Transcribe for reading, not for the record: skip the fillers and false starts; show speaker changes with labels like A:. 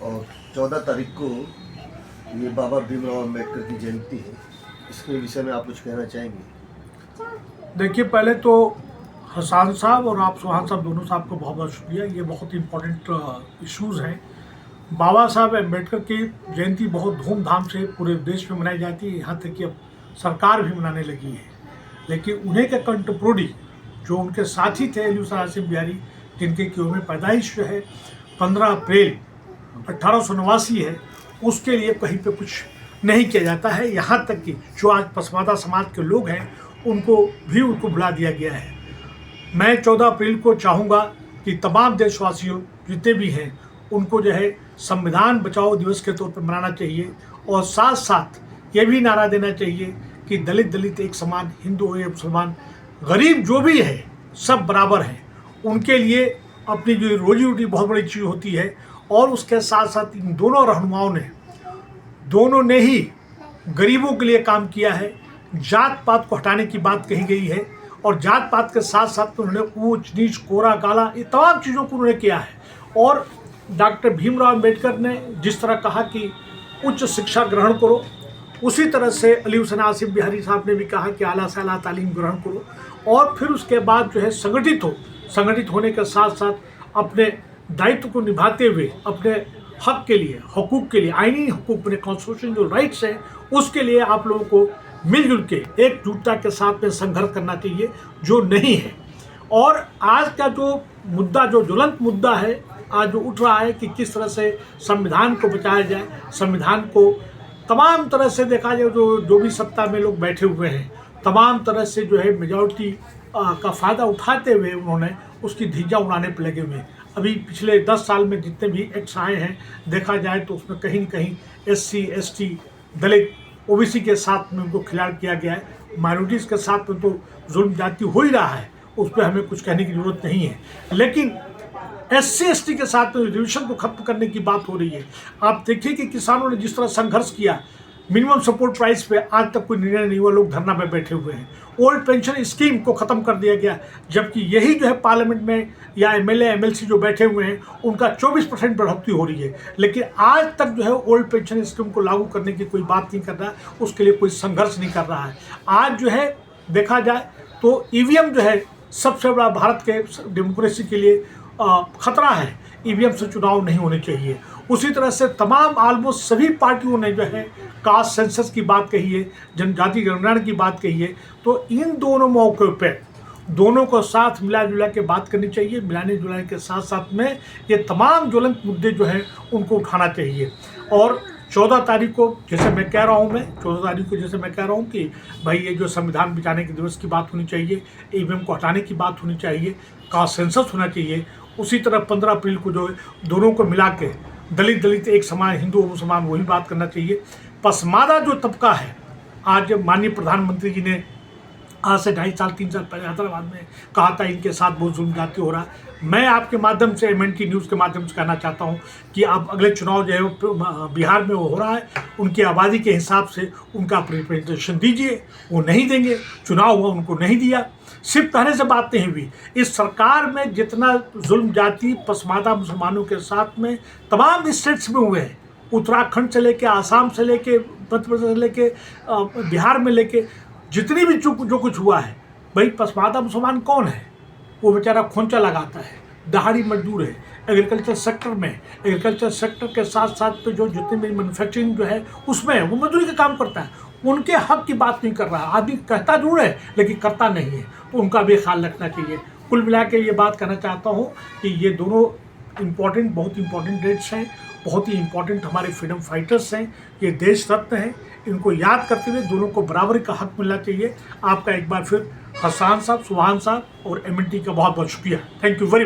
A: और 14 तारीख को ये बाबा भीमराव अम्बेडकर की जयंती है, इसके विषय में आप कुछ कहना चाहेंगे?
B: देखिए, पहले तो हसन साहब और आप सुहान साहब दोनों साहब को बहुत बहुत शुक्रिया। ये बहुत इम्पोर्टेंट इश्यूज़ हैं। बाबा साहब अम्बेडकर की जयंती बहुत धूमधाम से पूरे देश में मनाई जाती है, यहाँ तक कि अब सरकार भी मनाने लगी है। लेकिन उन्हें के कंटेम्पोररी जो उनके साथी थे अलीहुसैन आसिफ बिहारी, जिनके की उम्र पैदाइश जो है 15 अप्रैल 1889 है, उसके लिए कहीं पे कुछ नहीं किया जाता है। यहाँ तक कि जो आज पसमादा समाज के लोग हैं उनको भुला दिया गया है। मैं 14 अप्रैल को चाहूँगा कि तमाम देशवासियों जितने भी हैं उनको जो है संविधान बचाओ दिवस के तौर पर मनाना चाहिए, और साथ साथ ये भी नारा देना चाहिए कि दलित एक समान, हिंदू हो या मुसलमान, गरीब जो भी है सब बराबर हैं। उनके लिए अपनी जो रोजी रोटी बहुत बड़ी चीज़ होती है। और उसके साथ साथ इन दोनों ने ही गरीबों के लिए काम किया है। जात पात को हटाने की बात कही गई है, और जात पात के साथ साथ उन्होंने ऊंच नीच कोरा काला ये तमाम चीज़ों को उन्होंने किया है। और डॉक्टर भीमराव अम्बेडकर ने जिस तरह कहा कि उच्च शिक्षा ग्रहण करो, उसी तरह से अलीहुसैन आसिफ बिहारी साहब ने भी कहा कि आला से आला तालीम ग्रहण करो, और फिर उसके बाद जो है संगठित होने के साथ साथ अपने दायित्व को निभाते हुए अपने हक के लिए, हकूक़ के लिए, आईनी हकूक़ अपने कॉन्स्टिट्यूशन जो राइट्स हैं उसके लिए आप लोगों को मिलजुल के एकजुटता के साथ में संघर्ष करना चाहिए, जो नहीं है। और आज का जो मुद्दा, जो ज्वलंत मुद्दा है आज जो उठ रहा है कि किस तरह से संविधान को बचाया जाए, संविधान को तमाम तरह से देखा जाए, जो भी सत्ता में लोग बैठे हुए हैं तमाम तरह से जो है मेजॉरिटी का फ़ायदा उठाते हुए उन्होंने उसकी धज्जियां उड़ाने पर लगे हुए हैं। अभी पिछले 10 साल में जितने भी एक्ट्स आए हैं देखा जाए तो उसमें कहीं न कहीं SC ST दलित OBC के साथ में उनको खिलाड़ किया गया है। माइनॉरिटीज़ के साथ में तो जुल्म जाती हो ही रहा है, उस पर हमें कुछ कहने की ज़रूरत नहीं है। लेकिन SC ST के साथ में रिजर्वेशन को खत्म करने की बात हो रही है। आप देखिए कि किसानों ने जिस तरह संघर्ष किया, मिनिमम सपोर्ट प्राइस पे आज तक कोई निर्णय नहीं हुआ, लोग धरना में बैठे हुए हैं। ओल्ड पेंशन स्कीम को ख़त्म कर दिया गया, जबकि यही जो है पार्लियामेंट में या MLA MLC जो बैठे हुए हैं उनका 24% बढ़ोतरी हो रही है। लेकिन आज तक जो है ओल्ड पेंशन स्कीम को लागू करने की कोई बात नहीं कर रहा है, उसके लिए कोई संघर्ष नहीं कर रहा है। आज जो है देखा जाए तो EVM जो है सबसे बड़ा भारत के डेमोक्रेसी के लिए खतरा है। EVM से चुनाव नहीं होने चाहिए। उसी तरह से तमाम ऑलमोस्ट सभी पार्टियों ने जो है कास्ट सेंसस की बात कही है, जनजाति जनगणना की बात कही है। तो इन दोनों मौक़ों पे दोनों को साथ मिला जुला के बात करनी चाहिए। मिलाने जुलाने के साथ साथ में ये तमाम ज्वलंत मुद्दे जो हैं उनको उठाना चाहिए। और 14 तारीख को जैसे मैं कह रहा हूँ कि भाई ये जो संविधान बचाने के दिवस की बात होनी चाहिए, EVM को हटाने की बात होनी चाहिए, कास्ट सेंसस होना चाहिए। उसी तरह 15 अप्रैल को जो दोनों को मिला के दलित एक समान, हिंदू मुसलमान, वही बात करना चाहिए। पसमादा जो तबका है, आज माननीय प्रधानमंत्री जी ने आज से 2.5 साल 3 साल पहले हैदराबाद में कहा था इनके साथ बहुत जुल्म जाती हो रहा है। मैं आपके माध्यम से MNT न्यूज़ के माध्यम से कहना चाहता हूं कि अब अगले चुनाव जो है बिहार में वो हो रहा है, उनकी आबादी के हिसाब से उनका रिप्रेजेंटेशन दीजिए। वो नहीं देंगे, चुनाव हुआ उनको नहीं दिया, सिर्फ कहने से बात नहीं हुई। इस सरकार में जितना जुल्म जाति पसमादा मुसलमानों के साथ में तमाम स्टेट्स में हुए हैं, उत्तराखंड से लेके आसाम से लेके मध्य प्रदेश से लेके बिहार में लेके जितनी भी जो कुछ हुआ है, भाई पसमादा मुसलमान कौन है? वो बेचारा खोंचा लगाता है, दहाड़ी मजदूर है। एग्रीकल्चर सेक्टर के साथ साथ तो जो जितने भी मैन्युफैक्चरिंग जो है उसमें है, वो मजदूरी का काम करता है। उनके हक की बात नहीं कर रहा है। आदमी कहता जरूर है लेकिन करता नहीं है, तो उनका भी ख्याल रखना चाहिए। कुल मिला के ये बात कहना चाहता हूँ कि ये दोनों बहुत इंपॉर्टेंट डेट्स हैं, बहुत ही इंपॉर्टेंट हमारे फ्रीडम फाइटर्स हैं, ये देश रत्न हैं। इनको याद करते हुए दोनों को बराबरी का हक मिलना चाहिए। आपका एक बार फिर हसन साहब, सुहान साहब और MNT का बहुत बहुत शुक्रिया। Thank you very much.